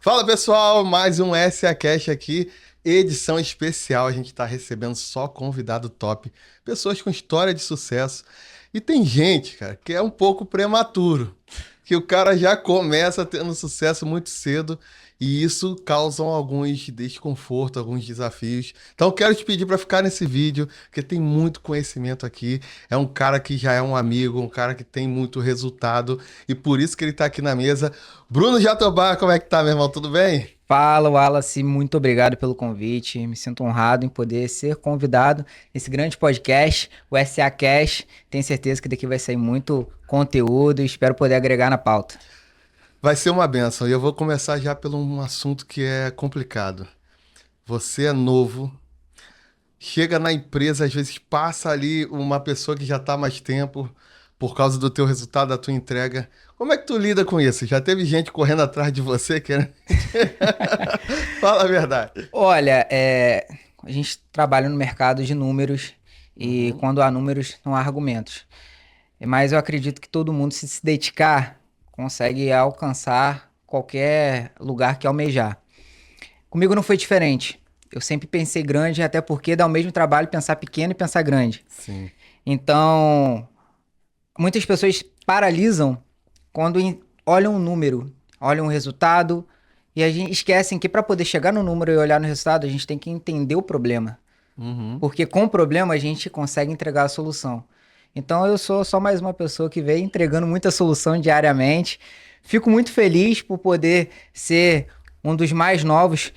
Fala pessoal, mais um SA Cash aqui, edição especial. A gente está recebendo só convidado top, pessoas com história de sucesso. E tem gente, cara, que é um pouco prematuro, que o cara já começa tendo sucesso muito cedo e isso causa alguns desconfortos, alguns desafios. Então eu quero te pedir para ficar nesse vídeo, porque tem muito conhecimento aqui. É um cara que já é um amigo, um cara que tem muito resultado e por isso que ele está aqui na mesa. Bruno Jatobá, como é que tá, meu irmão? Tudo bem? Fala, Wallace, muito obrigado pelo convite. Me sinto honrado em poder ser convidado nesse grande podcast, o SA Cash. Tenho certeza que daqui vai sair muito conteúdo e espero poder agregar na pauta. Vai ser uma benção. E eu vou começar já pelo um assunto que é complicado. Você é novo, chega na empresa, às vezes passa ali uma pessoa que já está há mais tempo por causa do teu resultado, da tua entrega. Como é que tu lida com isso? Já teve gente correndo atrás de você querendo... Fala a verdade. Olha, a gente trabalha no mercado de números e Uhum. quando há números, não há argumentos. Mas eu acredito que todo mundo, se dedicar, consegue alcançar qualquer lugar que almejar. Comigo não foi diferente. Eu sempre pensei grande, até porque dá o mesmo trabalho pensar pequeno e pensar grande. Sim. Então, muitas pessoas paralisam quando olham um número, olham um resultado e a gente esquecem que para poder chegar no número e olhar no resultado, a gente tem que entender o problema. Uhum. Porque com o problema a gente consegue entregar a solução. Então eu sou só mais uma pessoa que vem entregando muita solução diariamente. Fico muito feliz por poder ser um dos mais novos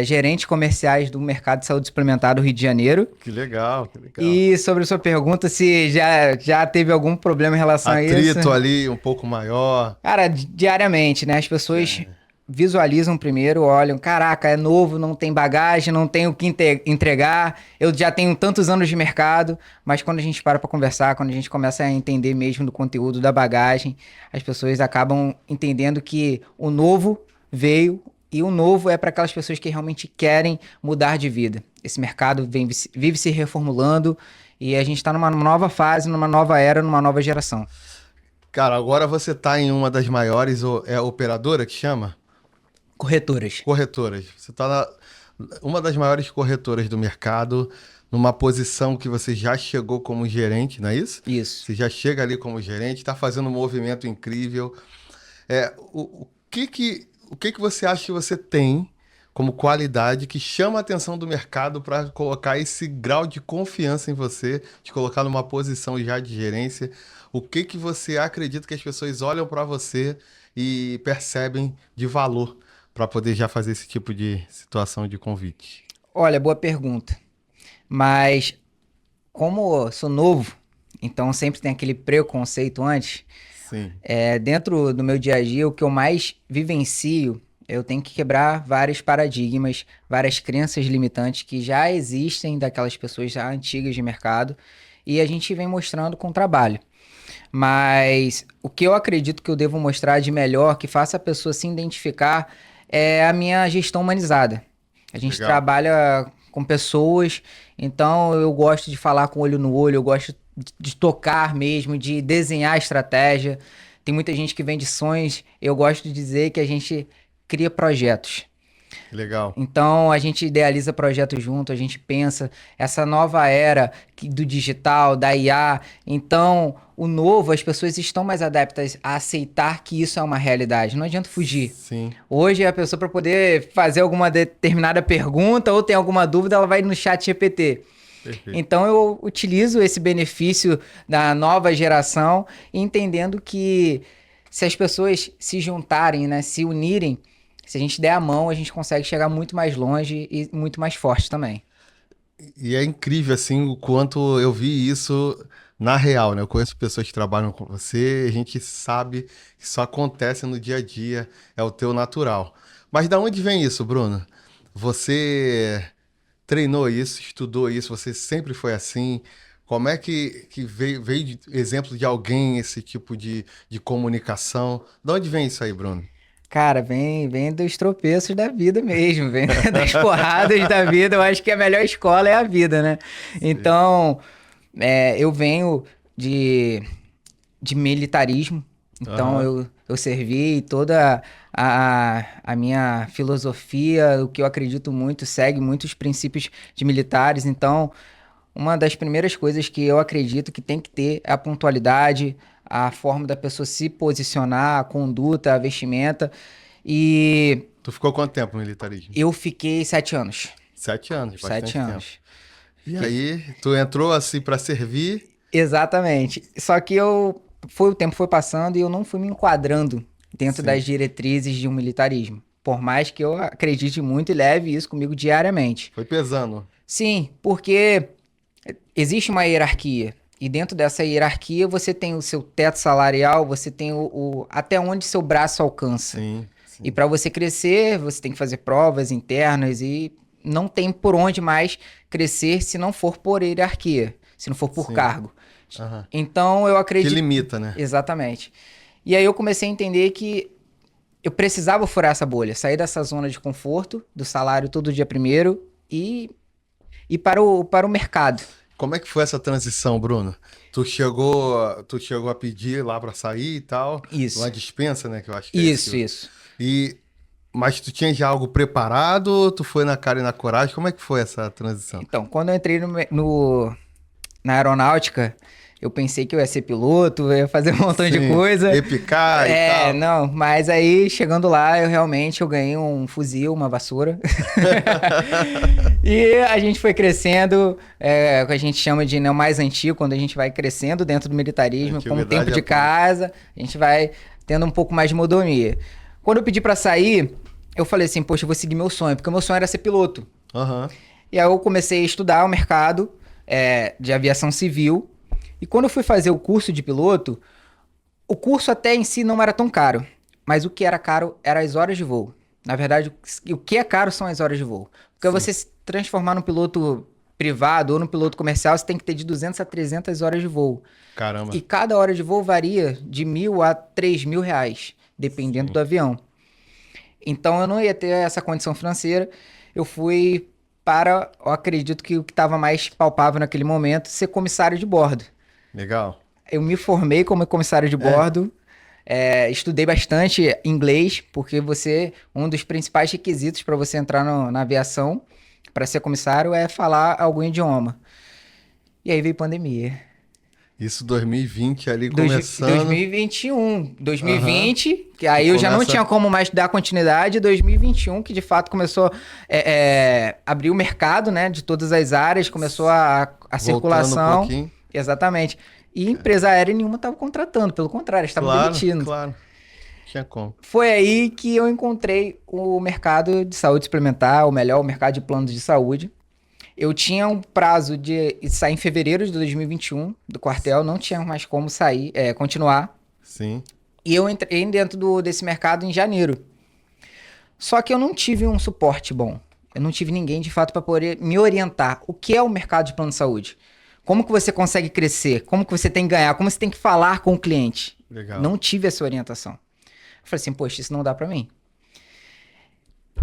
gerentes comerciais do mercado de saúde suplementar do Rio de Janeiro. Que legal, que legal. E sobre a sua pergunta, se já teve algum problema em relação a isso. Atrito ali um pouco maior. Cara, diariamente, né? As pessoas visualizam primeiro, olham, caraca, é novo, não tem bagagem, não tenho o que entregar, eu já tenho tantos anos de mercado, mas quando a gente para conversar, quando a gente começa a entender mesmo do conteúdo da bagagem, as pessoas acabam entendendo que o novo veio e o novo é para aquelas pessoas que realmente querem mudar de vida. Esse mercado vive se reformulando e a gente está numa nova fase, numa nova era, numa nova geração. Cara, agora você tá em uma das maiores, é operadora que chama? Corretoras. Corretoras. Você tá uma das maiores corretoras do mercado, numa posição que você já chegou como gerente, não é isso? Isso. Você já chega ali como gerente, está fazendo um movimento incrível. O que que você acha que você tem como qualidade que chama a atenção do mercado para colocar esse grau de confiança em você, te colocar numa posição já de gerência? O que que você acredita que as pessoas olham para você e percebem de valor para poder já fazer esse tipo de situação de convite? Olha, boa pergunta. Mas como eu sou novo, então sempre tem aquele preconceito antes. Sim, Dentro do meu dia a dia, o que eu mais vivencio, eu tenho que quebrar vários paradigmas, várias crenças limitantes que já existem daquelas pessoas já antigas de mercado e a gente vem mostrando com o trabalho. Mas o que eu acredito que eu devo mostrar de melhor, que faça a pessoa se identificar, é a minha gestão humanizada. A gente legal. trabalha com pessoas, então eu gosto de falar com olho no olho, eu gosto de tocar mesmo, de desenhar a estratégia. Tem muita gente que vende sonhos, eu gosto de dizer que a gente cria projetos. Que legal. Então a gente idealiza projetos junto, a gente pensa essa nova era do digital, da IA. Então, o novo, as pessoas estão mais adeptas a aceitar que isso é uma realidade. Não adianta fugir. Sim, Hoje a pessoa para poder fazer alguma determinada pergunta ou tem alguma dúvida, ela vai no chat GPT. perfeito. Então eu utilizo esse benefício da nova geração, entendendo que se as pessoas se juntarem, né, se unirem, se a gente der a mão, a gente consegue chegar muito mais longe e muito mais forte também. E é incrível, assim, o quanto eu vi isso na real, né? Eu conheço pessoas que trabalham com você, a gente sabe que isso acontece no dia a dia, é o teu natural. Mas da onde vem isso, Bruno? Você treinou isso, estudou isso, você sempre foi assim? Como é que veio exemplo de alguém esse tipo de comunicação? Da onde vem isso aí, Bruno? Cara, vem dos tropeços da vida mesmo, vem das porradas da vida. Eu acho que a melhor escola é a vida, né? Sim. Então, eu venho de militarismo. Então Aham. eu servi toda a minha filosofia, o que eu acredito muito, segue muitos princípios de militares. Então, uma das primeiras coisas que eu acredito que tem que ter é a pontualidade, a forma da pessoa se posicionar, a conduta, a vestimenta. E Tu ficou quanto tempo no militarismo? eu fiquei 7 anos. 7 anos, Sete bastante tempo. anos. E aí, tu entrou assim pra servir? Exatamente. Só que o tempo foi passando e eu não fui me enquadrando dentro das Sim. diretrizes de um militarismo. Por mais que eu acredite muito e leve isso comigo diariamente. Foi pesando. Sim, porque existe uma hierarquia. E dentro dessa hierarquia você tem o seu teto salarial, você tem até onde seu braço alcança. Sim, E sim. para você crescer, você tem que fazer provas internas e não tem por onde mais crescer se não for por hierarquia, se não for por Sim. cargo. Aham. Então eu Que acredito. limita, né? Exatamente. E aí eu comecei a entender que eu precisava furar essa bolha, sair dessa zona de conforto, do salário todo dia primeiro e ir para o mercado. Como é que foi essa transição, Bruno? Tu chegou a pedir lá pra sair e tal, Isso. uma dispensa, né, que eu acho que é esse Isso, que... isso. E mas tu tinha já algo preparado, ou tu foi na cara e na coragem? Como é que foi essa transição? Então, quando eu entrei na aeronáutica, eu pensei que eu ia ser piloto, eu ia fazer um montão de Sim, coisa. Epicar e É, tal. não, mas aí chegando lá, eu ganhei um fuzil, uma vassoura. E a gente foi crescendo, o que a gente chama de, né, o mais antigo, quando a gente vai crescendo dentro do militarismo, com o tempo Antiguidade é de pouco. casa, a gente vai tendo um pouco mais de mordomia. Quando eu pedi pra sair, eu falei assim, poxa, eu vou seguir meu sonho, porque o meu sonho era ser piloto. Aham. E aí eu comecei a estudar o mercado de aviação civil. E quando eu fui fazer o curso de piloto, o curso até em si não era tão caro. Mas o que era caro eram as horas de voo. Na verdade, o que é caro são as horas de voo. Porque Sim. você se transformar num piloto privado ou num piloto comercial, você tem que ter de 200 a 300 horas de voo. Caramba. E cada hora de voo varia de 1.000 a 3.000 reais, dependendo Sim. do avião. Então eu não ia ter essa condição financeira. Eu fui eu acredito que o que estava mais palpável naquele momento, ser comissário de bordo. Legal. Eu me formei como comissário de É. bordo, estudei bastante inglês, porque um dos principais requisitos para você entrar na aviação, para ser comissário, é falar algum idioma. E aí veio pandemia. Isso 2020 ali Dois- começando. 2021, Aham. 2020, que Tu aí eu já não começa. tinha como mais dar continuidade, 2021, que de fato começou abrir o mercado, né, de todas as áreas, começou a Voltando um circulação, pouquinho. exatamente. E empresa aérea nenhuma estava contratando, pelo contrário, estavam Claro, demitindo. claro. Tinha como. Foi aí que eu encontrei o mercado de saúde suplementar, ou melhor, o mercado de planos de saúde. Eu tinha um prazo de sair em fevereiro de 2021 do quartel, não tinha mais como sair, continuar. Sim. E eu entrei dentro desse mercado em janeiro. Só que eu não tive um suporte bom. Eu não tive ninguém de fato para poder me orientar. O que é o mercado de plano de saúde? Como que você consegue crescer? Como que você tem que ganhar? Como você tem que falar com o cliente? Legal. Não tive essa orientação. Eu falei assim, poxa, isso não dá para mim.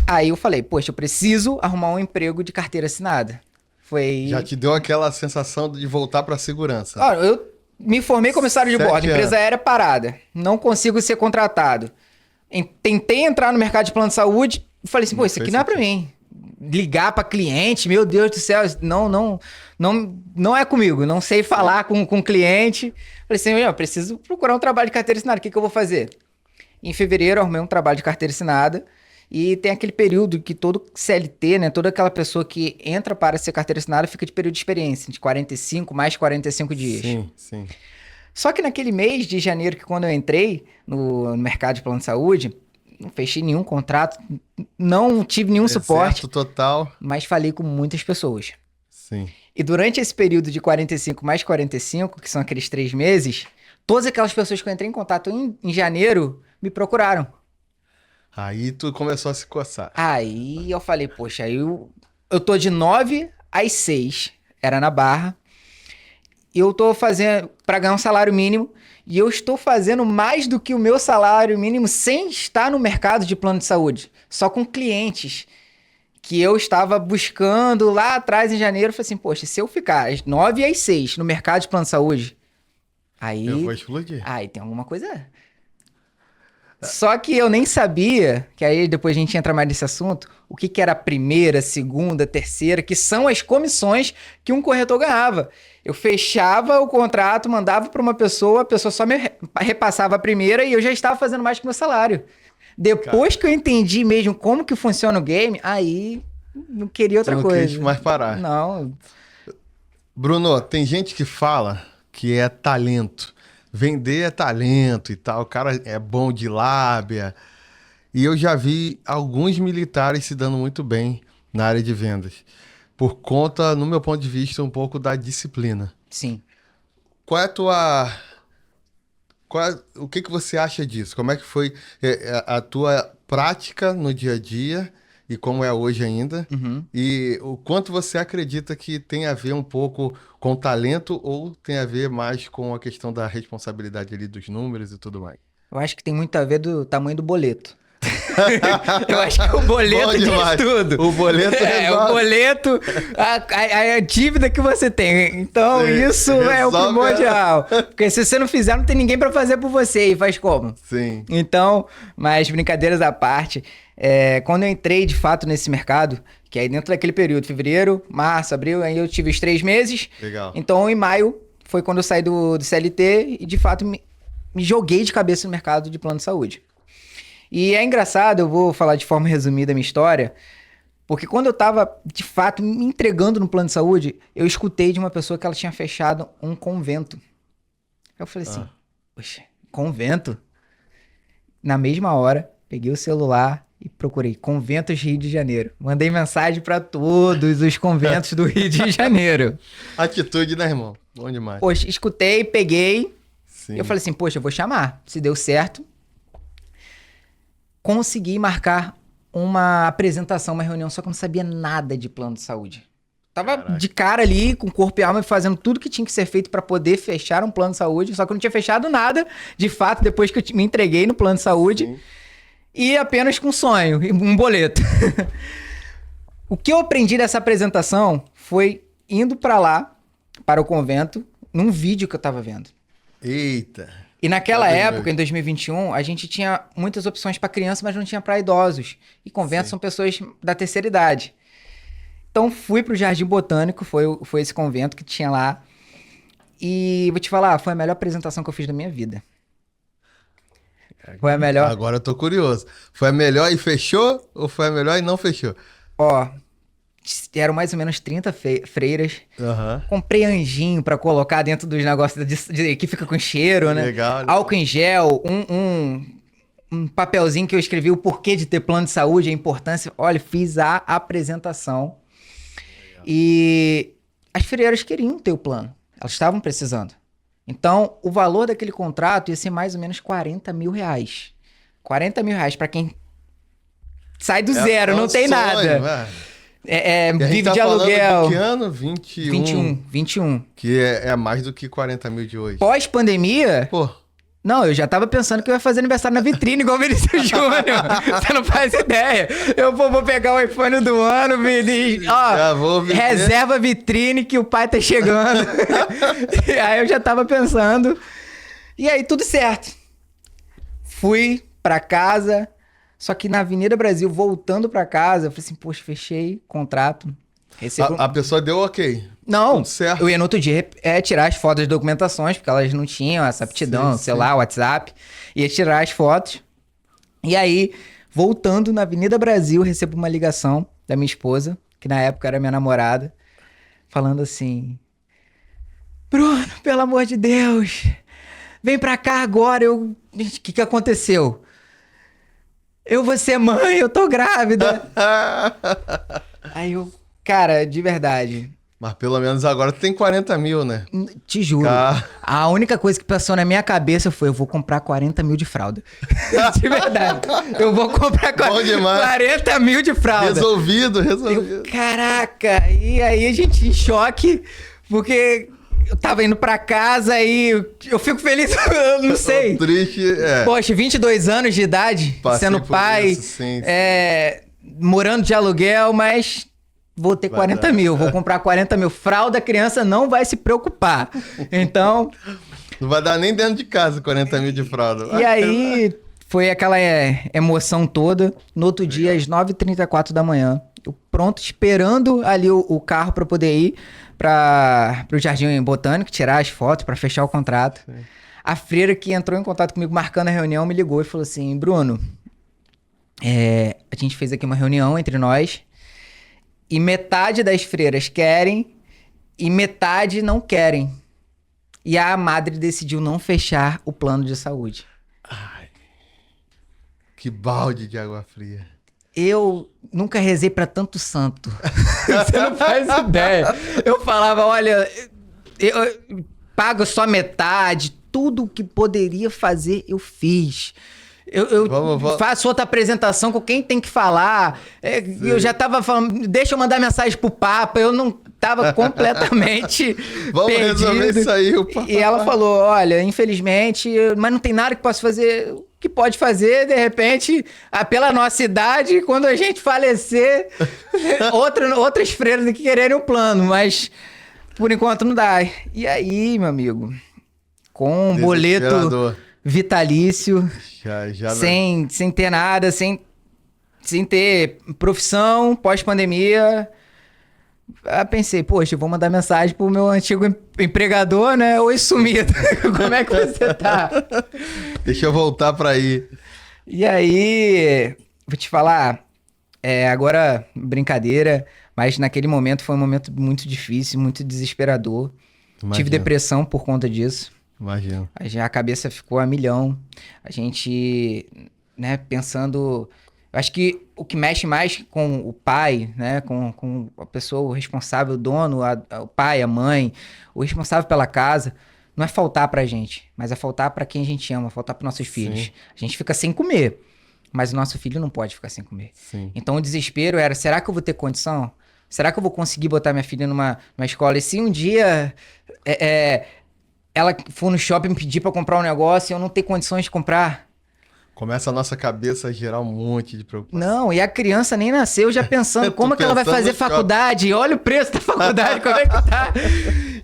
Aí eu falei, poxa, eu preciso arrumar um emprego de carteira assinada. Foi. Já te deu aquela sensação de voltar pra segurança. Olha, eu me formei comissário de 7 bordo, empresa anos. aérea parada. Não consigo ser contratado. Tentei entrar no mercado de plano de saúde e falei assim, pô, Não isso aqui fez não é pra sentido. mim. Ligar pra cliente, meu Deus do céu, não é comigo. Não sei falar com cliente. Falei assim, eu preciso procurar um trabalho de carteira assinada. O que eu vou fazer? Em fevereiro, eu arrumei um trabalho de carteira assinada. E tem aquele período que todo CLT, né? Toda aquela pessoa que entra para ser carteira assinada fica de período de experiência, de 45 mais 45 dias. Sim, sim. Só que naquele mês de janeiro, que quando eu entrei no mercado de plano de saúde, não fechei nenhum contrato, não tive nenhum suporte, Deserto total. mas falei com muitas pessoas. Sim. E durante esse período de 45 mais 45, que são aqueles 3 meses, todas aquelas pessoas que eu entrei em contato em janeiro me procuraram. Aí tu começou a se coçar. Aí eu falei, poxa, aí eu tô de 9 às 6, era na Barra, e eu tô fazendo para ganhar um salário mínimo, e eu estou fazendo mais do que o meu salário mínimo sem estar no mercado de plano de saúde, só com clientes que eu estava buscando lá atrás em janeiro. Eu falei assim, poxa, se eu ficar às 9 às 6 no mercado de plano de saúde, Eu vou aí explodir. tem alguma coisa Só que eu nem sabia, que aí depois a gente entra mais nesse assunto, o que que era a primeira, segunda, terceira, que são as comissões que um corretor ganhava. Eu fechava o contrato, mandava para uma pessoa, a pessoa só me repassava a primeira e eu já estava fazendo mais que meu salário. Depois que eu entendi mesmo como que funciona o game, aí não queria outra Você não coisa. quis mais parar. Não, Bruno, tem gente que fala que é talento. Vender é talento e tal. O cara é bom de lábia. E eu já vi alguns militares se dando muito bem na área de vendas. Por conta, no meu ponto de vista, um pouco da disciplina. sim. Qual é a tua. O que que você acha disso? Como é que foi a tua prática no dia a dia e como é hoje ainda? Uhum. E o quanto você acredita que tem a ver um pouco com talento ou tem a ver mais com a questão da responsabilidade ali dos números e tudo mais? Eu acho que tem muito a ver do tamanho do boleto. Eu acho que o boleto Bom diz demais. tudo. O boleto o resolve. boleto, a dívida que você tem. Então, Sim, isso é o resolve primordial. Porque se você não fizer, não tem ninguém pra fazer por você. E faz como? Sim. Então, mas brincadeiras à parte, quando eu entrei de fato nesse mercado, que aí dentro daquele período, fevereiro, março, abril, aí eu tive os 3 meses. Legal. Então, em maio, foi quando eu saí do CLT e de fato me joguei de cabeça no mercado de plano de saúde. E é engraçado, eu vou falar de forma resumida a minha história, porque quando eu tava, de fato, me entregando no plano de saúde, eu escutei de uma pessoa que ela tinha fechado um convento. Eu falei assim, poxa, convento? Na mesma hora, peguei o celular e procurei Conventos Rio de Janeiro. Mandei mensagem para todos os conventos do Rio de Janeiro. Atitude, né, irmão? Bom demais. Poxa, escutei, peguei, Sim. e eu falei assim, poxa, eu vou chamar. Se deu certo, consegui marcar uma apresentação, uma reunião, só que eu não sabia nada de plano de saúde. Tava de cara ali, com corpo e alma, fazendo tudo que tinha que ser feito para poder fechar um plano de saúde, só que eu não tinha fechado nada, de fato, depois que eu me entreguei no plano de saúde, Sim. e apenas com um sonho, um boleto. O que eu aprendi dessa apresentação foi indo para lá, para o convento, num vídeo que eu tava vendo. Eita. E naquela Meu época, Deus. em 2021, a gente tinha muitas opções para criança, mas não tinha para idosos. E conventos Sim. são pessoas da terceira idade. Então fui pro Jardim Botânico, foi esse convento que tinha lá. E vou te falar, foi a melhor apresentação que eu fiz da minha vida. Foi a melhor. Agora eu tô curioso. Foi a melhor e fechou? Ou foi a melhor e não fechou? Ó, eram mais ou menos 30 freiras. Aham. Comprei anjinho pra colocar dentro dos negócios que fica com cheiro, né? Legal. Álcool em gel, um papelzinho que eu escrevi o porquê de ter plano de saúde, a importância. Olha, fiz a apresentação. Legal. E as freiras queriam ter o plano. Elas estavam precisando. Então, o valor daquele contrato ia ser mais ou menos 40 mil reais. 40 mil reais pra quem sai do zero, não um tem sonho, nada. velho. E a Vive gente tá de falando aluguel. de que ano? 21. 21. Que é mais do que 40 mil de hoje. Pós-pandemia, Pô, não, eu já tava pensando que eu ia fazer aniversário na vitrine igual o Vinícius Júnior. Você não faz ideia. Eu vou pegar o iPhone do ano, Vinícius. Já Ó, vou viver. reserva a vitrine que o pai tá chegando. E aí eu já tava pensando. E aí tudo certo. Fui pra casa, só que na Avenida Brasil, voltando pra casa, eu falei assim, poxa, fechei contrato. Recebo... a pessoa deu ok. Não, Tudo certo. eu ia no outro dia tirar as fotos das documentações, porque elas não tinham essa aptidão, Sim, celular, WhatsApp. Ia tirar as fotos. E aí, voltando na Avenida Brasil, recebo uma ligação da minha esposa, que na época era minha namorada, falando assim: Bruno, pelo amor de Deus, vem pra cá agora. O que aconteceu? Eu vou ser mãe, eu tô grávida. Aí eu, cara, de verdade, Mas pelo menos agora tu tem 40 mil, né? te juro, a única coisa que passou na minha cabeça foi: eu vou comprar 40 mil de fralda. De verdade. Eu vou comprar Bom demais. 40 mil de fralda. Resolvido. Eu, caraca, e aí a gente em choque, porque eu tava indo pra casa e eu fico feliz, eu não sei. Triste, Poxa, 22 anos de idade, Passei sendo por pai, isso, sim. morando de aluguel, mas vou ter 40 mil, vou comprar 40 mil. Fralda, a criança não vai se preocupar. Então, Não vai dar nem dentro de casa 40 mil de fralda. e aí Foi aquela emoção toda. No outro dia, às 9h34 da manhã, eu pronto, esperando ali o carro para poder ir para o Jardim Botânico, tirar as fotos para fechar o contrato. Sim. A freira que entrou em contato comigo marcando a reunião me ligou e falou assim: Bruno, a gente fez aqui uma reunião entre nós e metade das freiras querem e metade não querem. E a madre decidiu não fechar o plano de saúde. Ai, que balde de água fria. Eu nunca rezei pra tanto santo. Você não faz ideia. Eu falava, olha, eu pago só metade, tudo que poderia fazer, eu fiz. Eu faço outra apresentação com quem tem que falar. Eu já tava falando, deixa eu mandar mensagem pro Papa. Eu não tava completamente Vamos perdido. resolver isso aí. E ela falou, olha, infelizmente, mas não tem nada que possa fazer. O que pode fazer, de repente, pela nossa idade, quando a gente falecer, outras freiras aqui quererem o plano. Mas, por enquanto, não dá. E aí, meu amigo, com um boleto vitalício, sem ter nada, sem ter profissão, pós-pandemia. Pensei, poxa, eu vou mandar mensagem pro meu antigo empregador, né? Oi, sumido. Como é que você tá? Deixa eu voltar pra aí. E aí, vou te falar, agora, brincadeira, mas naquele momento foi um momento muito difícil, muito desesperador. Imagino. Tive depressão por conta disso. Imagino. A cabeça ficou a milhão. A gente, né, pensando... Eu acho que o que mexe mais com o pai, né, com a pessoa, o responsável, o dono, o pai, a mãe, o responsável pela casa, não é faltar pra gente, mas é faltar pra quem a gente ama, faltar pros nossos filhos. A gente fica sem comer, mas o nosso filho não pode ficar sem comer. Sim. Então o desespero era, será que eu vou ter condição? Será que eu vou conseguir botar minha filha numa escola? E se um dia ela for no shopping pedir pra comprar um negócio e eu não ter condições de comprar? Começa a nossa cabeça a gerar um monte de preocupação. Não, e a criança nem nasceu já pensando como é que ela vai fazer faculdade. Olha o preço da faculdade, como é que tá.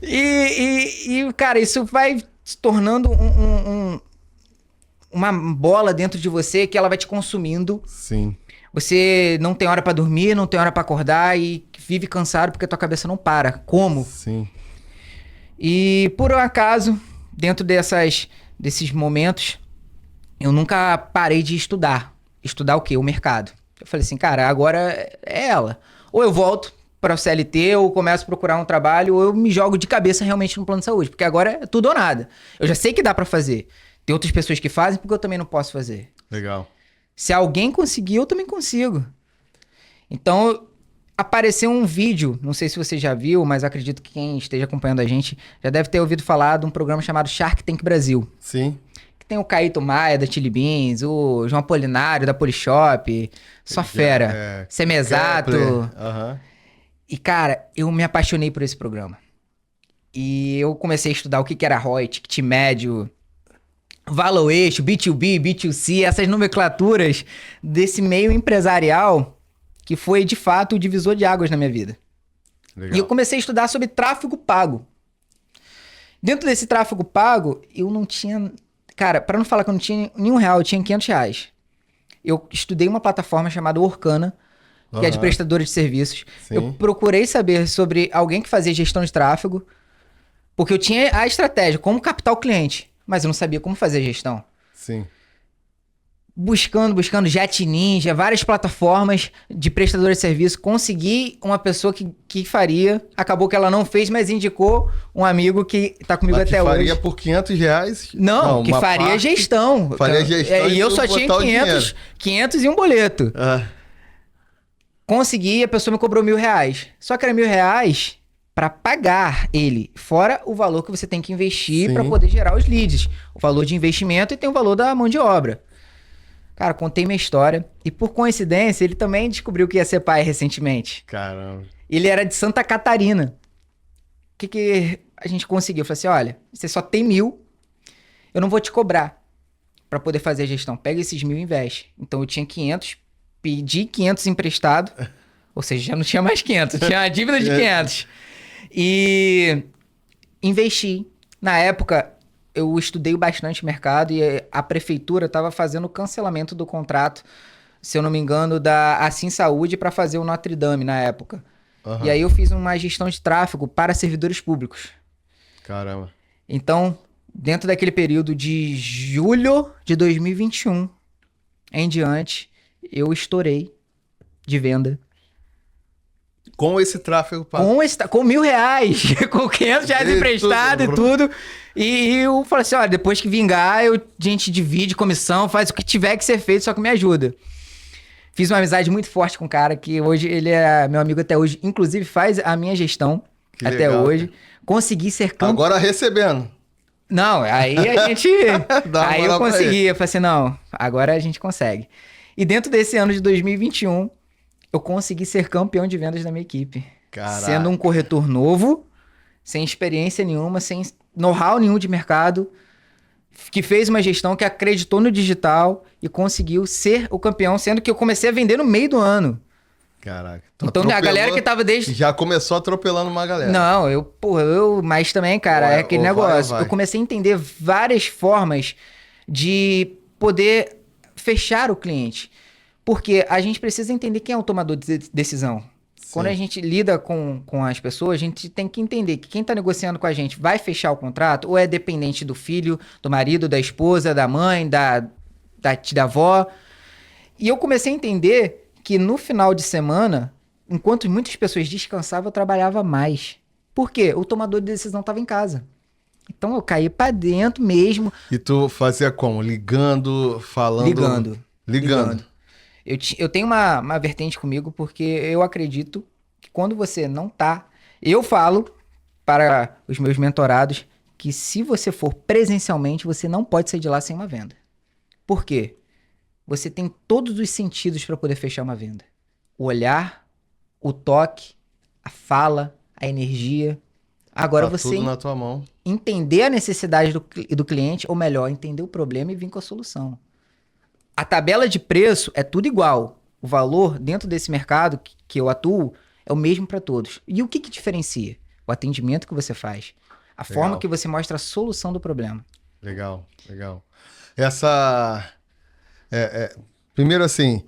E cara, isso vai se tornando uma bola dentro de você que ela vai te consumindo. Sim. Você não tem hora pra dormir, não tem hora pra acordar e vive cansado porque a tua cabeça não para. Como? Sim. E por um acaso, dentro desses momentos... Eu nunca parei de estudar. Estudar o quê? O mercado. Eu falei assim, cara, agora é ela. Ou eu volto para o CLT, ou começo a procurar um trabalho, ou eu me jogo de cabeça realmente no plano de saúde. Porque agora é tudo ou nada. Eu já sei que dá para fazer. Tem outras pessoas que fazem, porque eu também não posso fazer. Legal. Se alguém conseguir, eu também consigo. Então, apareceu um vídeo, não sei se você já viu, mas acredito que quem esteja acompanhando a gente já deve ter ouvido falar de um programa chamado Shark Tank Brasil. Sim. Tem o Caíto Maia, da Chili Beans, o João Apolinário, da Polishop, só fera, Semesato. Uhum. E, cara, eu me apaixonei por esse programa. E eu comecei a estudar o que era ROI, ticket médio, valor eixo, B2B, B2C, essas nomenclaturas desse meio empresarial que foi, de fato, o divisor de águas na minha vida. Legal. E eu comecei a estudar sobre tráfego pago. Dentro desse tráfego pago, eu não tinha... Cara, pra não falar que eu não tinha nenhum real, eu tinha R$500. Eu estudei uma plataforma chamada Orkana, que é de prestadora de serviços. Sim. Eu procurei saber sobre alguém que fazia gestão de tráfego, porque eu tinha a estratégia, como captar o cliente, mas eu não sabia como fazer a gestão. Sim. Buscando Jet Ninja, várias plataformas de prestadora de serviço, consegui uma pessoa que faria, acabou que ela não fez, mas indicou um amigo que tá comigo até hoje. Faria por R$500? Não, que faria parte, gestão. Faria gestão e eu só tinha 500 e um boleto. Consegui, a pessoa me cobrou R$1.000. Só que era R$1.000 para pagar ele, fora o valor que você tem que investir para poder gerar os leads. O valor de investimento e tem o valor da mão de obra. Cara, contei minha história e por coincidência ele também descobriu que ia ser pai recentemente. Caramba. Ele era de Santa Catarina. O que a gente conseguiu? Eu falei assim, olha, você só tem 1.000, eu não vou te cobrar para poder fazer a gestão. Pega esses 1.000 e investe. Então eu tinha 500, pedi 500 emprestado, ou seja, já não tinha mais 500, tinha uma dívida de 500. E investi. Na época, eu estudei bastante o mercado e a prefeitura estava fazendo o cancelamento do contrato, se eu não me engano, da Assim Saúde para fazer o Notre Dame na época. E aí eu fiz uma gestão de tráfego para servidores públicos. Caramba. Então, dentro daquele período de julho de 2021 em diante, eu estourei de venda. Com esse tráfego pago. Com R$ 1.000, com R$ 500 emprestado e tudo. E eu falei assim, olha, depois que vingar, a gente divide comissão, faz o que tiver que ser feito, só que me ajuda. Fiz uma amizade muito forte com um cara que hoje ele é meu amigo até hoje. Inclusive faz a minha gestão Que até legal, hoje. Consegui ser campeão. Agora recebendo. Não, aí a gente... aí eu consegui. Eu falei assim, não, agora a gente consegue. E dentro desse ano de 2021, eu consegui ser campeão de vendas da minha equipe. Caraca. Sendo um corretor novo, sem experiência nenhuma, sem know-how nenhum de mercado, que fez uma gestão que acreditou no digital e conseguiu ser o campeão, sendo que eu comecei a vender no meio do ano. Caraca. Então a galera que tava desde... Já começou atropelando uma galera. Não, mas também, cara, é aquele negócio. Eu comecei a entender várias formas de poder fechar o cliente. Porque a gente precisa entender quem é o tomador de decisão. Sim. Quando a gente lida com as pessoas, a gente tem que entender que quem está negociando com a gente vai fechar o contrato ou é dependente do filho, do marido, da esposa, da mãe, da avó. E eu comecei a entender que no final de semana, enquanto muitas pessoas descansavam, eu trabalhava mais. Por quê? O tomador de decisão estava em casa. Então eu caí para dentro mesmo. E tu fazia como? Ligando, falando? Ligando. Eu tenho uma vertente comigo porque eu acredito que quando você não tá... Eu falo para os meus mentorados que se você for presencialmente, você não pode sair de lá sem uma venda. Por quê? Você tem todos os sentidos para poder fechar uma venda. O olhar, o toque, a fala, a energia. Agora tá você tudo na tua mão. Entender a necessidade do cliente, ou melhor, entender o problema e vir com a solução. A tabela de preço é tudo igual. O valor dentro desse mercado que eu atuo é o mesmo para todos. E o que diferencia? O atendimento que você faz. A forma que você mostra a solução do problema. Legal. Primeiro assim,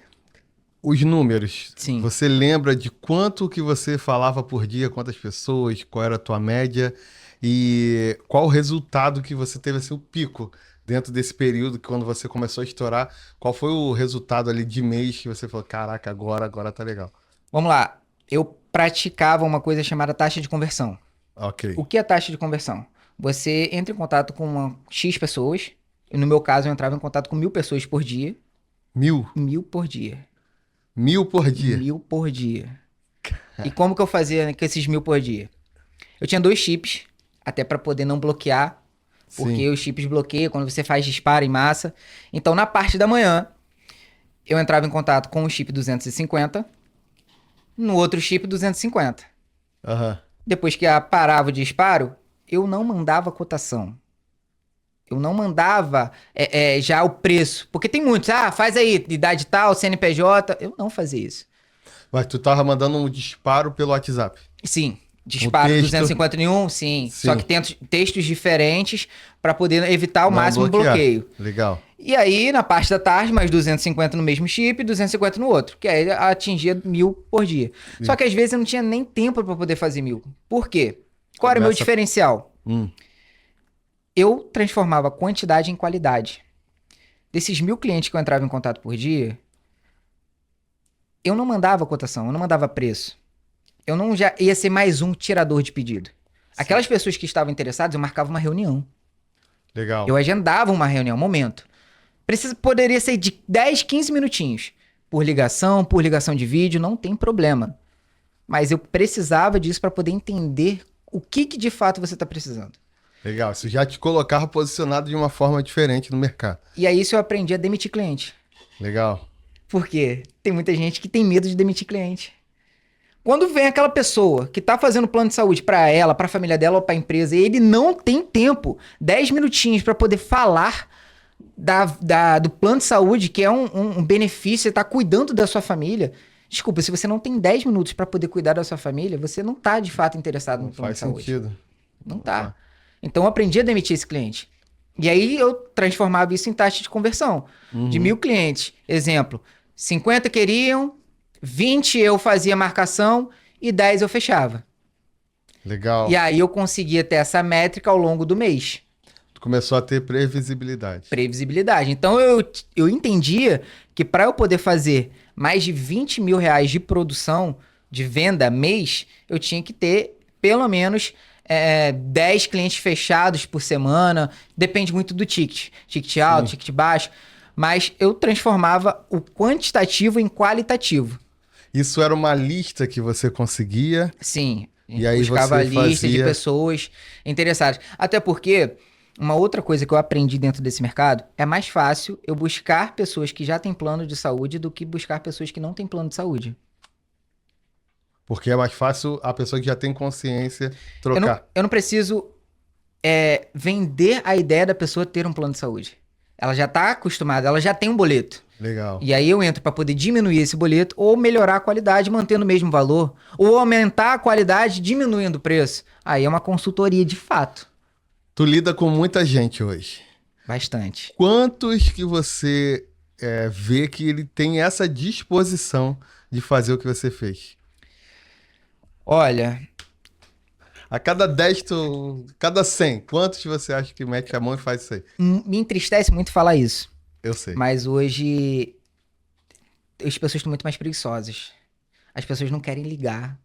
os números. Sim. Você lembra de quanto que você falava por dia, quantas pessoas, qual era a tua média e qual o resultado que você teve, assim, o pico dentro desse período, que quando você começou a estourar, qual foi o resultado ali de mês que você falou, caraca, agora tá legal? Vamos lá. Eu praticava uma coisa chamada taxa de conversão. Ok. O que é taxa de conversão? Você entra em contato com uma X pessoas, e no meu caso eu entrava em contato com 1.000 pessoas por dia. 1.000? 1.000 por dia. 1.000 por dia? 1.000 por dia. E como que eu fazia com esses 1.000 por dia? Eu tinha 2 chips, até para poder não bloquear, porque Sim. os chips bloqueiam quando você faz disparo em massa. Então, na parte da manhã, eu entrava em contato com o chip 250, no outro chip 250. Aham. Depois que parava o disparo, eu não mandava cotação. Eu não mandava já o preço. Porque tem muitos. Faz aí, idade tal, CNPJ. Eu não fazia isso. Mas tu tava mandando um disparo pelo WhatsApp? Sim. Disparo 250 em um, sim. Só que tem textos diferentes para poder evitar ao máximo bloqueio. Legal. E aí, na parte da tarde, mais 250 no mesmo chip e 250 no outro. Que aí atingia 1.000 por dia. Sim. Só que às vezes eu não tinha nem tempo para poder fazer 1.000. Por quê? Qual era o meu diferencial? Eu transformava quantidade em qualidade. Desses 1.000 clientes que eu entrava em contato por dia, eu não mandava cotação, eu não mandava preço. Eu não já ia ser mais um tirador de pedido. Aquelas pessoas que estavam interessadas, eu marcava uma reunião. Legal. Eu agendava uma reunião, um momento. Poderia ser de 10, 15 minutinhos. Por ligação de vídeo, não tem problema. Mas eu precisava disso para poder entender o que de fato você está precisando. Legal, isso já te colocava posicionado de uma forma diferente no mercado. E aí isso eu aprendi a demitir cliente. Legal. Por quê? Tem muita gente que tem medo de demitir cliente. Quando vem aquela pessoa que tá fazendo plano de saúde para ela, para a família dela ou para a empresa, e ele não tem tempo, 10 minutinhos para poder falar do plano de saúde, que é um benefício, você tá cuidando da sua família. Desculpa, se você não tem 10 minutos para poder cuidar da sua família, você não tá de fato interessado no plano de saúde. Não faz sentido. Não tá. Então eu aprendi a demitir esse cliente. E aí eu transformava isso em taxa de conversão. De Uhum. 1.000 clientes, exemplo, 50 queriam, 20 eu fazia marcação e 10 eu fechava. E Legal. aí eu conseguia ter essa métrica ao longo do mês. Tu começou a ter previsibilidade. Previsibilidade. Então eu entendia que para eu poder fazer mais de 20 mil reais de produção, de venda mês, eu tinha que ter pelo menos 10 clientes fechados por semana. Depende muito do ticket. Ticket alto, Sim. ticket baixo. Mas eu transformava o quantitativo em qualitativo. Isso era uma lista que você conseguia, Sim, a e gente aí buscava a você lista de fazia. pessoas interessadas. Até porque uma outra coisa que eu aprendi dentro desse mercado é mais fácil eu buscar pessoas que já têm plano de saúde do que buscar pessoas que não têm plano de saúde. Porque é mais fácil a pessoa que já tem consciência Eu não, trocar. eu não preciso vender a ideia da pessoa ter um plano de saúde. Ela já está acostumada, ela já tem um boleto. Legal. E aí eu entro para poder diminuir esse boleto ou melhorar a qualidade mantendo o mesmo valor, ou aumentar a qualidade diminuindo o preço. Aí é uma consultoria de fato. Tu lida com muita gente hoje. Bastante. Quantos que você vê que ele tem essa disposição de fazer o que você fez? Olha, A cada 10, cada 100, quantos você acha que mete a mão e faz isso aí? me entristece muito falar isso, Eu sei. mas hoje as pessoas estão muito mais preguiçosas. As pessoas não querem ligar,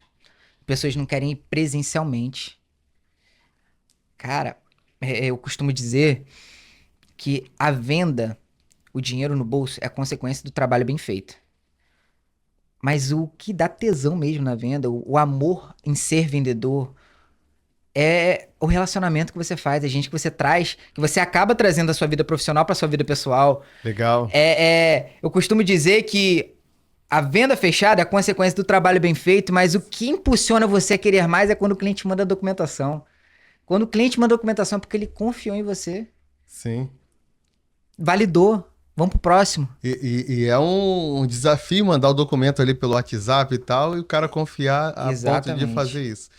as pessoas não querem ir presencialmente. Cara, eu costumo dizer que a venda, o dinheiro no bolso, é consequência do trabalho bem feito. Mas o que dá tesão mesmo na venda, o amor em ser vendedor, é o relacionamento que você faz, a gente que você traz, que você acaba trazendo da sua vida profissional para sua vida pessoal. Legal. Eu costumo dizer que a venda fechada é a consequência do trabalho bem feito, mas o que impulsiona você a querer mais é quando o cliente manda a documentação. Quando o cliente manda a documentação é porque ele confiou em você, Sim. validou, vamos pro próximo. E é um desafio mandar o documento ali pelo WhatsApp e tal, e o cara confiar a ponto de Exatamente. fazer isso.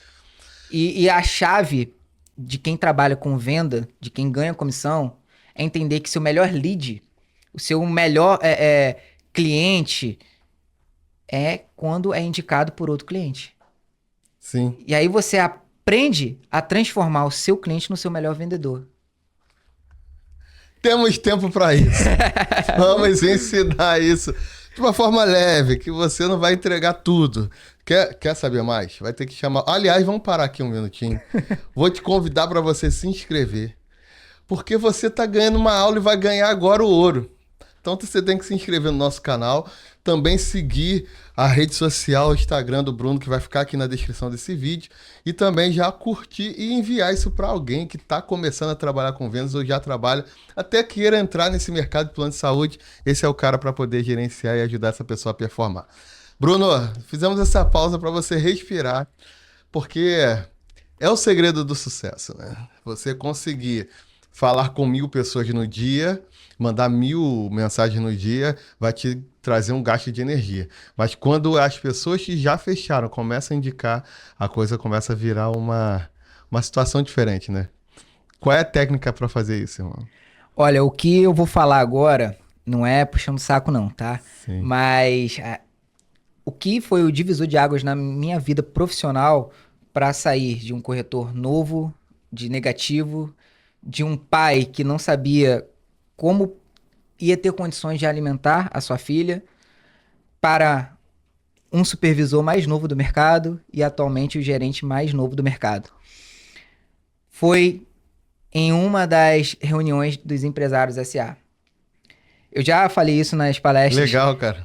E a chave de quem trabalha com venda, de quem ganha comissão, é entender que seu melhor lead, o seu melhor cliente é quando é indicado por outro cliente. Sim. E aí você aprende a transformar o seu cliente no seu melhor vendedor. Temos tempo para isso. Vamos ensinar isso de uma forma leve, que você não vai entregar tudo. Quer saber mais? Vai ter que chamar. Aliás, vamos parar aqui um minutinho. Vou te convidar para você se inscrever, porque você está ganhando uma aula e vai ganhar agora o ouro. Então você tem que se inscrever no nosso canal, também seguir a rede social, o Instagram do Bruno, que vai ficar aqui na descrição desse vídeo, e também já curtir e enviar isso para alguém que está começando a trabalhar com vendas ou já trabalha, até queira entrar nesse mercado de plano de saúde. Esse é o cara para poder gerenciar e ajudar essa pessoa a performar. Bruno, fizemos essa pausa para você respirar, porque é o segredo do sucesso, né? Você conseguir falar com 1.000 pessoas no dia, mandar 1.000 mensagens no dia, vai te trazer um gasto de energia. Mas quando as pessoas que já fecharam começam a indicar, a coisa começa a virar uma situação diferente, né? Qual é a técnica para fazer isso, irmão? Olha, o que eu vou falar agora não é puxando saco não, tá? Sim. Mas o que foi o divisor de águas na minha vida profissional para sair de um corretor novo, de negativo, de um pai que não sabia como ia ter condições de alimentar a sua filha, para um supervisor mais novo do mercado e atualmente o gerente mais novo do mercado. Foi em uma das reuniões dos empresários SA. Eu já falei isso nas palestras. Legal, cara.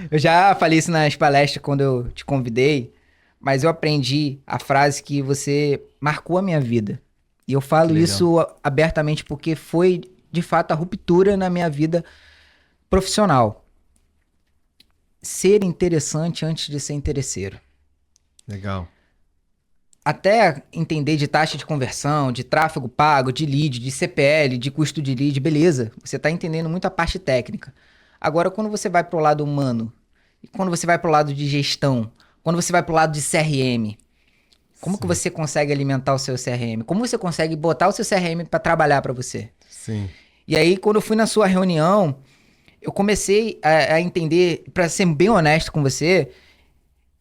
Eu já falei isso nas palestras quando eu te convidei, mas eu aprendi a frase que você marcou a minha vida. E eu falo Legal. isso abertamente porque foi, de fato, a ruptura na minha vida profissional. Ser interessante antes de ser interesseiro. Legal. Até entender de taxa de conversão, de tráfego pago, de lead, de CPL, de custo de lead, beleza. Você está entendendo muito a parte técnica. Agora, quando você vai para o lado humano, e quando você vai para o lado de gestão, quando você vai para o lado de CRM, Como que Sim. você consegue alimentar o seu CRM? Como você consegue botar o seu CRM para trabalhar para você? Sim. E aí, quando eu fui na sua reunião, eu comecei a entender, para ser bem honesto com você,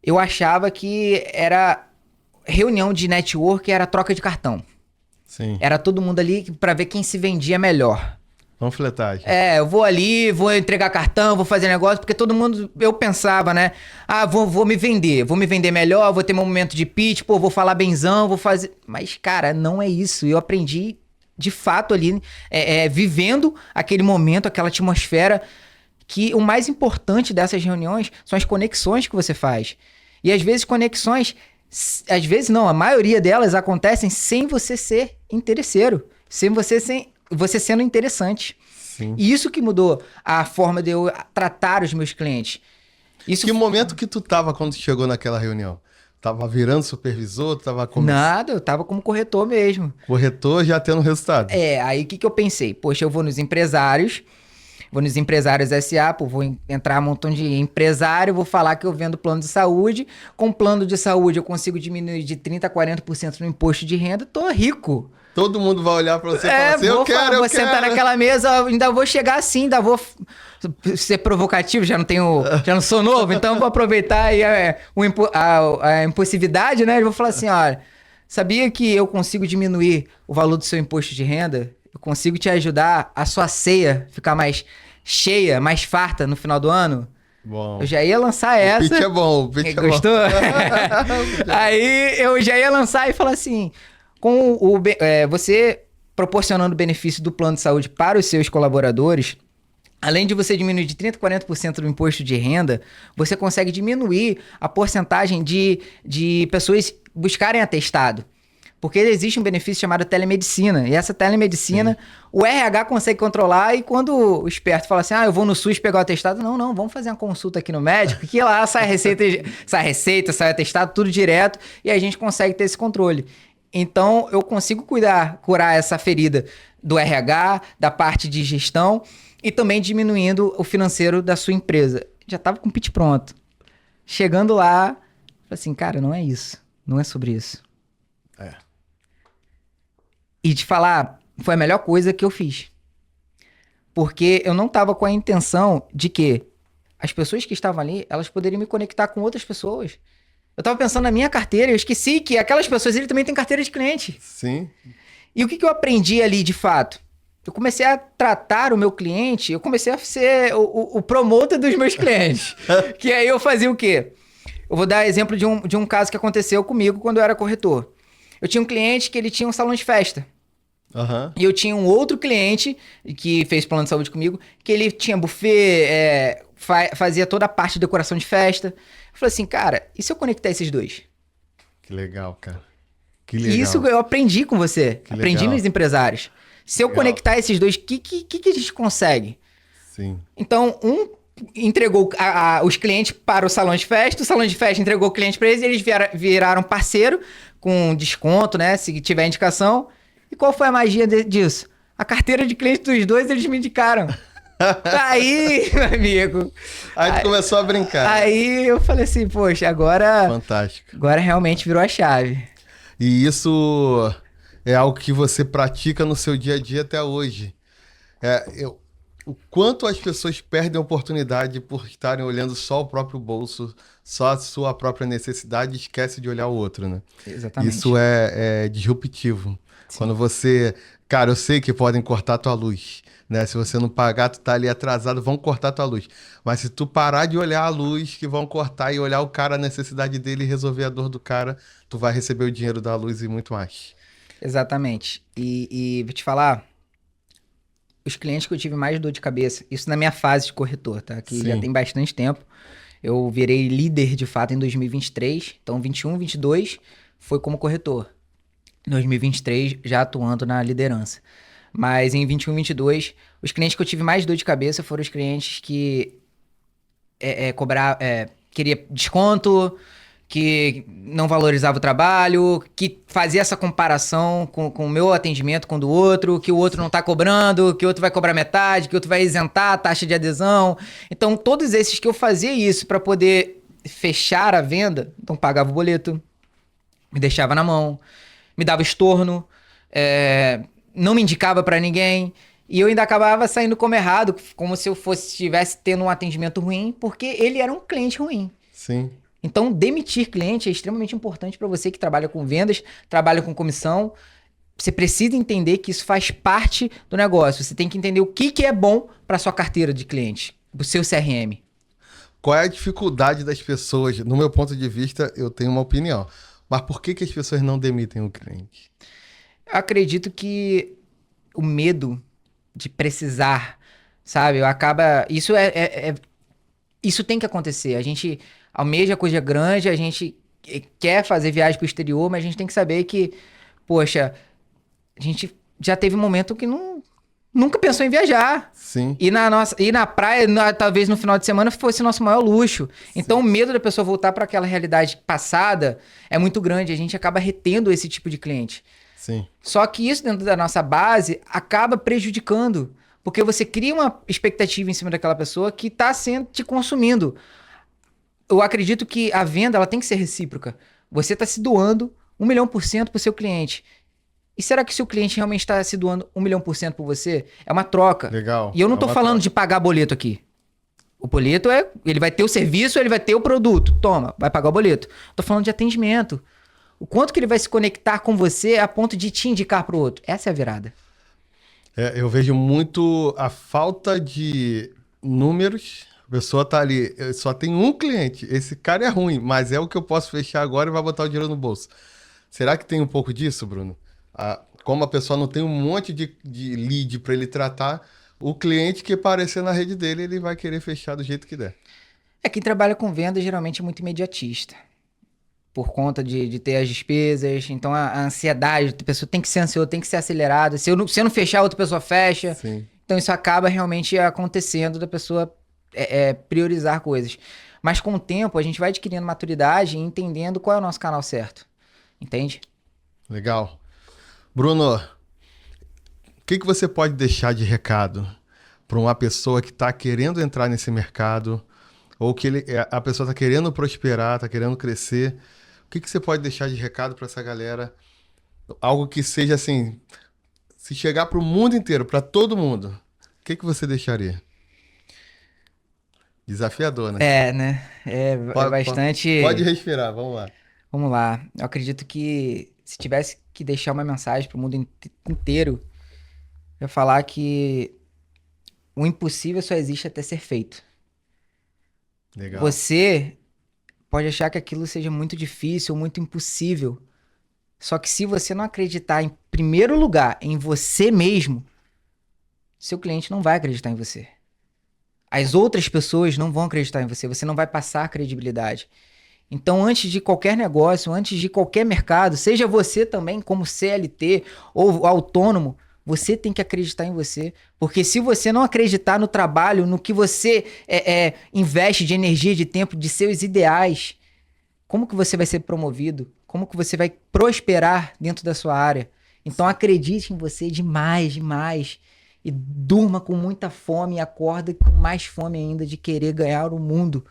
eu achava que era reunião de network, era troca de cartão. Sim. Era todo mundo ali para ver quem se vendia melhor. Panfletagem. Eu vou ali, vou entregar cartão, vou fazer negócio, porque todo mundo, eu pensava, né? Vou me vender melhor, vou ter meu momento de pitch, pô, vou falar benzão, vou fazer... Mas, cara, não é isso. Eu aprendi, de fato, ali, vivendo aquele momento, aquela atmosfera, que o mais importante dessas reuniões são as conexões que você faz. E, às vezes, às vezes não, a maioria delas acontecem sem você ser interesseiro, sem você sendo interessante. Sim. E isso que mudou a forma de eu tratar os meus clientes. Que momento que tu tava quando tu chegou naquela reunião? Tava virando supervisor, tava Nada, eu tava como corretor mesmo. corretor já tendo resultado. Aí o que eu pensei? Poxa, eu vou nos empresários SA, pô, vou entrar um montão de empresário, vou falar que eu vendo plano de saúde. Com plano de saúde eu consigo diminuir de 30% a 40% no imposto de renda, tô rico. Todo mundo vai olhar pra você e falar assim, eu quero. Vou sentar naquela mesa, ainda vou chegar assim, ainda vou ser provocativo, já não sou novo, então vou aproveitar aí a impulsividade, né? Eu vou falar assim, olha, sabia que eu consigo diminuir o valor do seu imposto de renda? Eu consigo te ajudar a sua ceia ficar mais cheia, mais farta no final do ano? Bom. Eu já ia lançar essa. O pitch é bom, o pitch é bom. Gostou? Aí eu já ia lançar e falar assim, você proporcionando o benefício do plano de saúde para os seus colaboradores, além de você diminuir de 30% a 40% do imposto de renda, você consegue diminuir a porcentagem de pessoas buscarem atestado. Porque existe um benefício chamado telemedicina. E essa telemedicina, o RH consegue controlar. E quando o esperto fala assim, eu vou no SUS pegar o atestado. Não, vamos fazer uma consulta aqui no médico. Que lá sai a receita, sai o atestado, tudo direto. E a gente consegue ter esse controle. Então, eu consigo curar essa ferida do RH, da parte de gestão. E também diminuindo o financeiro da sua empresa. Já estava com o pitch pronto. Chegando lá, falei assim, cara, não é isso. Não é sobre isso. E te falar, foi a melhor coisa que eu fiz. Porque eu não estava com a intenção de que as pessoas que estavam ali, elas poderiam me conectar com outras pessoas. Eu estava pensando na minha carteira, eu esqueci que aquelas pessoas, ele também tem carteira de cliente. Sim. E o que eu aprendi ali, de fato? Eu comecei a tratar o meu cliente, eu comecei a ser o promotor dos meus clientes. Que aí eu fazia o quê? Eu vou dar exemplo de um caso que aconteceu comigo quando eu era corretor. Eu tinha um cliente que ele tinha um salão de festa. Uhum. E eu tinha um outro cliente que fez plano de saúde comigo, que ele tinha buffet, fazia toda a parte de decoração de festa. Eu falei assim, cara, e se eu conectar esses dois? Que legal, cara. Que legal. E isso eu aprendi com você. Que aprendi legal. nos empresários. Se eu Legal. conectar esses dois, o que a gente consegue? Sim. Então, entregou os clientes para o salão de festa entregou o cliente para eles, e eles viraram parceiro com desconto, né? Se tiver indicação. E qual foi a magia disso? A carteira de cliente dos dois, eles me indicaram. Aí, meu amigo... Aí tu começou a brincar. Aí eu falei assim, poxa, agora Fantástico. realmente virou a chave. E isso é algo que você pratica no seu dia a dia até hoje. O quanto as pessoas perdem a oportunidade por estarem olhando só o próprio bolso, só a sua própria necessidade, e esquece de olhar o outro, né? Exatamente. Isso é disruptivo. Sim. Quando você... Cara, eu sei que podem cortar tua luz, né? Se você não pagar, tu tá ali atrasado, vão cortar tua luz. Mas se tu parar de olhar a luz, que vão cortar, e olhar o cara, a necessidade dele, e resolver a dor do cara, tu vai receber o dinheiro da luz e muito mais. Exatamente. E vou te falar, os clientes que eu tive mais dor de cabeça, isso na minha fase de corretor, tá? Que já Sim. tem bastante tempo. Eu virei líder de fato em 2023, então 21, 22 foi como corretor. 2023 já atuando na liderança. Mas em 21, 22, os clientes que eu tive mais dor de cabeça foram os clientes que queria desconto, que não valorizava o trabalho, que fazia essa comparação com o meu atendimento com o do outro, que o outro não está cobrando, que o outro vai cobrar metade, que o outro vai isentar a taxa de adesão. Então, todos esses que eu fazia isso para poder fechar a venda, então pagava o boleto, me deixava na mão, me dava estorno, não me indicava pra ninguém. E eu ainda acabava saindo como errado, como se eu estivesse tendo um atendimento ruim, porque ele era um cliente ruim. Sim. Então, demitir cliente é extremamente importante para você que trabalha com vendas, trabalha com comissão. Você precisa entender que isso faz parte do negócio. Você tem que entender o que é bom para sua carteira de clientes, para o seu CRM. Qual é a dificuldade das pessoas? No meu ponto de vista, eu tenho uma opinião. Mas por que as pessoas não demitem o cliente? Eu acredito que o medo de precisar, sabe? Isso tem que acontecer. A gente almeja coisa grande, a gente quer fazer viagem para o exterior, mas a gente tem que saber que, poxa, a gente já teve um momento que nunca pensou em viajar. Sim. E na praia, talvez no final de semana, fosse nosso maior luxo. Então, o medo da pessoa voltar para aquela realidade passada é muito grande. A gente acaba retendo esse tipo de cliente. Sim. Só que isso dentro da nossa base acaba prejudicando. Porque você cria uma expectativa em cima daquela pessoa que está te consumindo. Eu acredito que a venda ela tem que ser recíproca. Você está se doando 1.000.000% para o seu cliente. E será que se o cliente realmente está se doando 1.000.000% por você? É uma troca. Legal. E eu não estou falando de pagar boleto aqui. O boleto ele vai ter o serviço, ele vai ter o produto. Toma, vai pagar o boleto. Estou falando de atendimento. O quanto que ele vai se conectar com você a ponto de te indicar para o outro. Essa é a virada. Eu vejo muito a falta de números. A pessoa tá ali, eu só tem um cliente. Esse cara é ruim, mas é o que eu posso fechar agora e vai botar o dinheiro no bolso. Será que tem um pouco disso, Bruno? Como a pessoa não tem um monte de lead para ele tratar, o cliente que aparecer na rede dele, ele vai querer fechar do jeito que der. Quem trabalha com venda geralmente é muito imediatista. Por conta de ter as despesas. Então, a ansiedade, a pessoa tem que ser ansiosa, tem que ser acelerada. Se eu não fechar, outra pessoa fecha. Sim. Então, isso acaba realmente acontecendo da pessoa priorizar coisas. Mas com o tempo, a gente vai adquirindo maturidade e entendendo qual é o nosso canal certo. Entende? Legal. Bruno, o que você pode deixar de recado para uma pessoa que está querendo entrar nesse mercado ou que a pessoa está querendo prosperar, está querendo crescer? O que você pode deixar de recado para essa galera? Algo que seja assim, se chegar para o mundo inteiro, para todo mundo, o que você deixaria? Desafiador, né? Né? É bastante... Pode respirar, vamos lá. Vamos lá. Eu acredito que se tivesse que deixar uma mensagem para o mundo inteiro, eu ia falar que o impossível só existe até ser feito. Legal. Você pode achar que aquilo seja muito difícil, muito impossível. Só que se você não acreditar em primeiro lugar em você mesmo, seu cliente não vai acreditar em você. As outras pessoas não vão acreditar em você, você não vai passar credibilidade. Então, antes de qualquer negócio, antes de qualquer mercado, seja você também como CLT ou autônomo, você tem que acreditar em você. Porque se você não acreditar no trabalho, no que você investe de energia, de tempo, de seus ideais, como que você vai ser promovido? Como que você vai prosperar dentro da sua área? Então acredite em você demais, demais. E durma com muita fome e acorda com mais fome ainda de querer ganhar o mundo.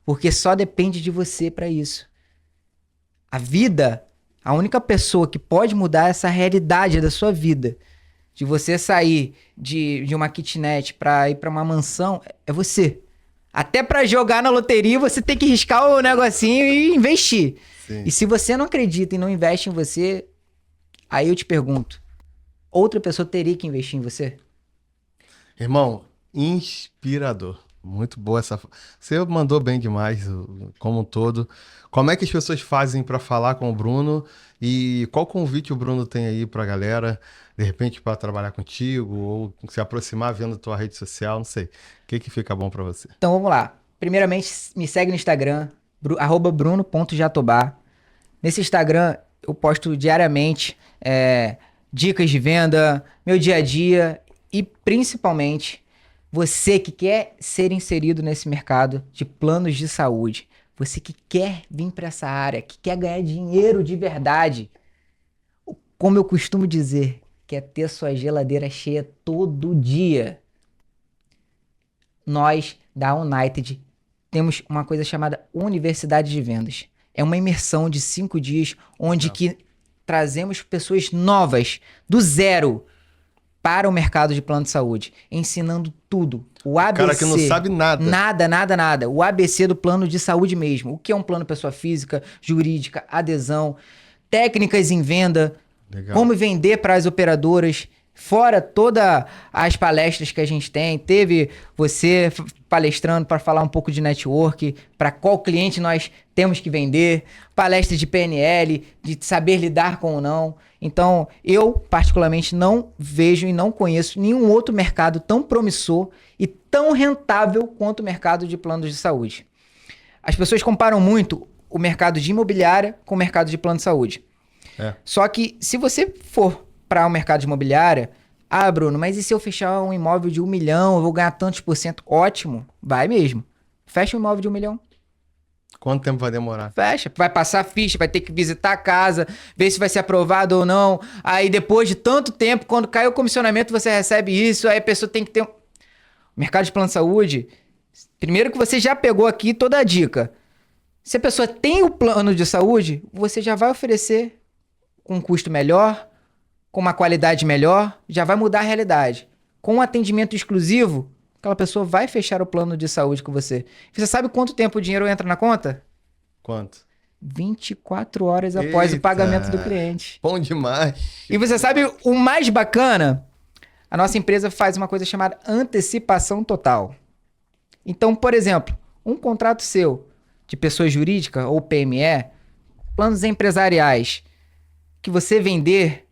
Porque só depende de você para isso. A vida, a única pessoa que pode mudar essa realidade da sua vida, de você sair de uma kitnet para ir para uma mansão, é você. Até para jogar na loteria, você tem que riscar o negocinho e investir. Sim. E se você não acredita e não investe em você, aí eu te pergunto, outra pessoa teria que investir em você? Irmão, inspirador. Muito boa essa. Você mandou bem demais, como um todo. Como é que as pessoas fazem para falar com o Bruno? E qual convite o Bruno tem aí para a galera? De repente, para trabalhar contigo ou se aproximar vendo tua rede social, não sei. O que fica bom para você? Então vamos lá. Primeiramente, me segue no Instagram, @bruno.jatobá. Nesse Instagram, eu posto diariamente dicas de venda, meu dia a dia e principalmente você que quer ser inserido nesse mercado de planos de saúde, você que quer vir para essa área, que quer ganhar dinheiro de verdade, como eu costumo dizer, quer ter sua geladeira cheia todo dia. Nós da United temos uma coisa chamada Universidade de Vendas. É uma imersão de 5 dias, onde que trazemos pessoas novas, do zero, para o mercado de plano de saúde, ensinando tudo. O ABC. Cara que não sabe nada. Nada. O ABC do plano de saúde mesmo. O que é um plano pessoa física, jurídica, adesão, técnicas em venda, Legal. como vender para as operadoras, fora todas as palestras que a gente tem. Teve você palestrando para falar um pouco de network, para qual cliente nós temos que vender, palestra de PNL, de saber lidar com ou não. Então, eu particularmente não vejo e não conheço nenhum outro mercado tão promissor e tão rentável quanto o mercado de planos de saúde. As pessoas comparam muito o mercado de imobiliária com o mercado de plano de saúde. Só que se você for para o mercado de imobiliária, Bruno, mas e se eu fechar um imóvel de 1 milhão, eu vou ganhar tantos %? Ótimo, vai mesmo. Fecha um imóvel de 1 milhão. Quanto tempo vai demorar? Fecha, vai passar ficha, vai ter que visitar a casa, ver se vai ser aprovado ou não. Aí depois de tanto tempo, quando cai o comissionamento, você recebe isso, aí a pessoa tem que ter... O mercado de plano de saúde, primeiro que você já pegou aqui toda a dica. Se a pessoa tem o plano de saúde, você já vai oferecer com um custo melhor, com uma qualidade melhor, já vai mudar a realidade. Com um atendimento exclusivo, aquela pessoa vai fechar o plano de saúde com você. Você sabe quanto tempo o dinheiro entra na conta? Quanto? 24 horas após o pagamento do cliente. Bom demais. E você sabe o mais bacana? A nossa empresa faz uma coisa chamada antecipação total. Então, por exemplo, um contrato seu de pessoa jurídica ou PME, planos empresariais, que você vender,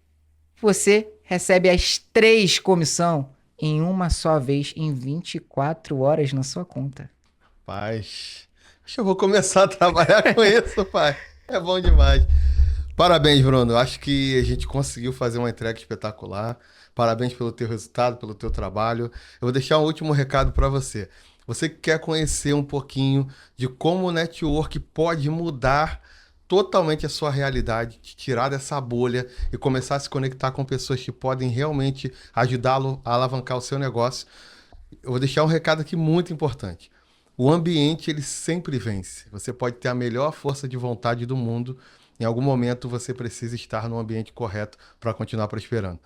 você recebe as 3 comissão em uma só vez, em 24 horas na sua conta. Paz. Acho que eu vou começar a trabalhar com isso, pai. É bom demais. Parabéns, Bruno. Acho que a gente conseguiu fazer uma entrega espetacular. Parabéns pelo teu resultado, pelo teu trabalho. Eu vou deixar um último recado para você. Você que quer conhecer um pouquinho de como o network pode mudar totalmente a sua realidade, te tirar dessa bolha e começar a se conectar com pessoas que podem realmente ajudá-lo a alavancar o seu negócio, eu vou deixar um recado aqui muito importante. O ambiente, ele sempre vence. Você pode ter a melhor força de vontade do mundo, em algum momento você precisa estar no ambiente correto para continuar prosperando.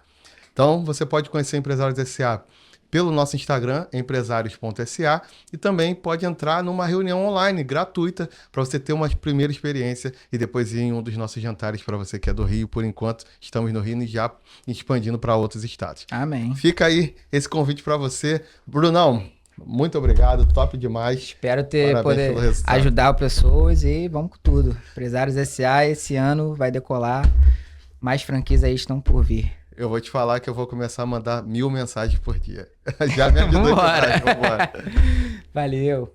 Então, você pode conhecer Empresários S.A. pelo nosso Instagram, empresários.sa, e também pode entrar numa reunião online gratuita para você ter uma primeira experiência e depois ir em um dos nossos jantares para você que é do Rio. Por enquanto, estamos no Rio e já expandindo para outros estados. Amém. Fica aí esse convite para você. Brunão, muito obrigado, top demais. Espero poder ajudar pessoas e vamos com tudo. Empresários S.A. esse ano vai decolar. Mais franquias aí estão por vir. Eu vou te falar que eu vou começar a mandar 1000 mensagens por dia. Já me ajudou demais. Vambora. Valeu.